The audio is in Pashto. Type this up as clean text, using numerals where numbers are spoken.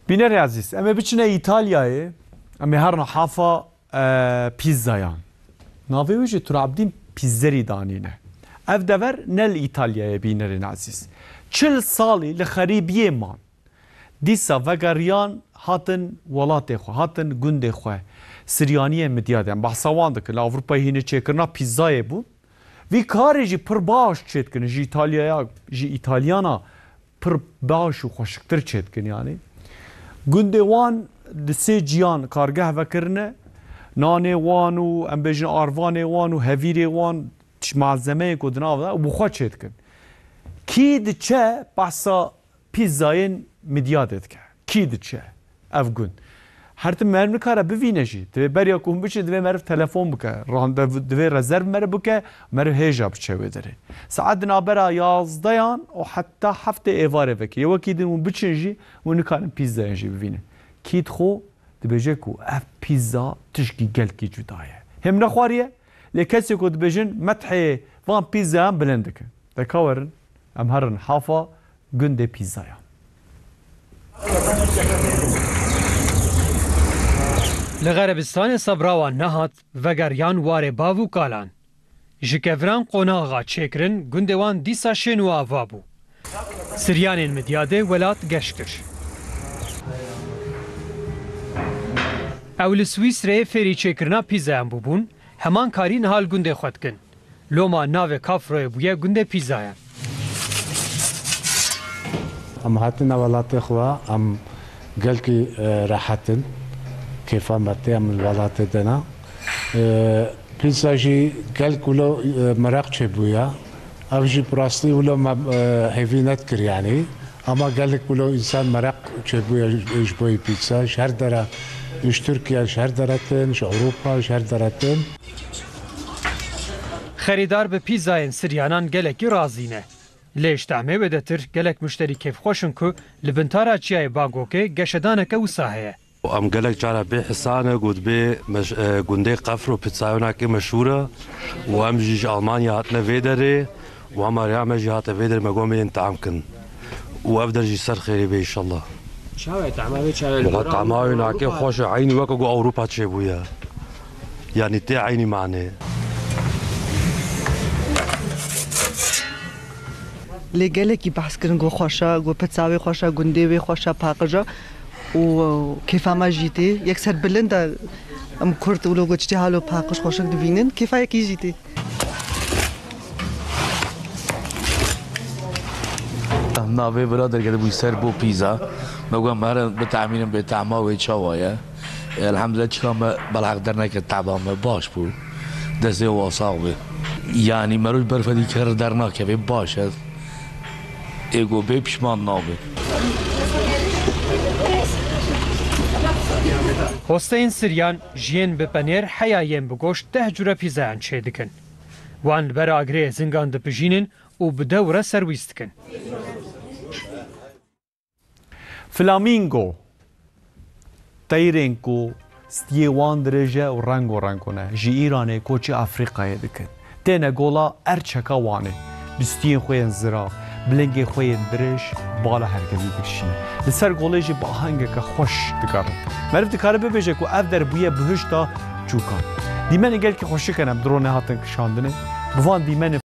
بینەری عزیز ئەمە بچنە ئیتالیایێ ئەمێ هەر حافە پیزایان ناوێژی تورابدین پیزەری دانینە ئەف دەڤەر نەل ئیتالیایە بینەرێن عزیز 40 ساڵی لە خەریبیێمان دیسا ڤەگەریان هاتن وڵاتێ خۆ هاتن گوندێ خۆ سریانیە مدیادیان بەحسەوان دەکرد لە ئەڤروپای هینە چێکردنا پیزایە بوو وی کارێژی پڕ باش چێتکردن ژی ئیتالیایا ژی ئیتالیانا پڕ باش و خۆشکتر چێتکردن یانی گوندێ وان di sê ciyan kargeh vekirine nanê wan û em bêjin arvanê wan û hevîrê wan malzemeyê ku di nav de û xwe çê dikin. Kî diçe behsa pîzzayên midyadê dike. Kî diçe ev gund. Her tim meriv nikare bivîne jî. Divê beriya ku hûn biçe divê meriv telefon bike. Divê rezerv meriv bike meriv hêja biçe wê derê. Saet di navbera 11yan û heta heftê êvarê vekir. Wekî din hûn biçin jî hûn nikarin pîzzayên jî bivînin. کیت خو دبیجه کو اف پیزا تشکی گل کی جدایه هم نخواریه لکسی کو دبیجن متحه وان پیزا هم بلندکه دکاورن ام هرن حافا گنده پیزایا لغربستان صبراوان نهات وگریان واره باوو کالان جکفران قوناغا چکرن گنده وان دیسا شنو آوابو سریانین مدیاده ولات گشکش اول سویسرê ferî çêkirina pîzayan bûbûn, heman karî nihal gundê xwe dikin. Loma navê Kafroyê bûye gundê pîzayan. Em hatin welatê xwe em gelkî rehetin, kêfa metê em li welatê dena. Pîza jî gelk wilo meraq çêbûye. Ev jî rastî wilo me hêvî nedikir yanî. Ama gelek wilo însan meraq çêbûye ji bo pîza ji her dere iş Türkiye şer deretin, iş Avrupa şer deretin. Xeridar bi pîzayên Siryanan gelekî razîne. Lê ji tehmê vedetir gelek müşterî kêfxweşin ku li bintara çiyayê Bangokê geşedaneke wisa heye. Em gelek cara bê hisane got bê gundê Qefro pîzayonekê meşhûr e û em jî ji Almanya hatine vê derê û hema rêya me jî hate vê derê me got yên team kin. û ev der jî ser xêrê bê inşallah. طعماوي ناكي خوش عيني وكو اوروبا تشيبويا يعني تي عيني معني لي قالك بحث كن جو خوشا جو بتساوي خوشا غنديوي خوشا باقجا و كيف ما جيتي يكسر بلندا ام كرت ولو جتي حالو باقش خوشا دفينن كيف يكي جيتي ناوی برادر که بوی سر بو پیزا میگم هر بتعمینم به طعما و چاوایه الحمدلله چیکام بلغ در نکرد طعام باش بود دسته واساقه یعنی مروج برفدی کر در نکه باشه ایگو به پشمان نابه هۆستەین سریان ژیان bi penêr heyayên bi goşt 10 cure pîzayan çê dikin. Wan li ber agrê zingan dipijînin û bi dewre serwîs dikin. فلامینگو تیرین کو ستیه وان درجه و رنگ و رنگونه جی ایرانه کوچی افریقای دکن تینه گولا ارچکا وانه بستیه خوین زرا بلنگی خوین درش بالا هرگزی بکشینه لسر گوله جی با هنگه که خوش دکاره مرف دکاره ببیجه که اف در بویه بهشتا چوکان دیمن اگل که خوشی کنم درونه هاتن کشاندنه بوان دیمن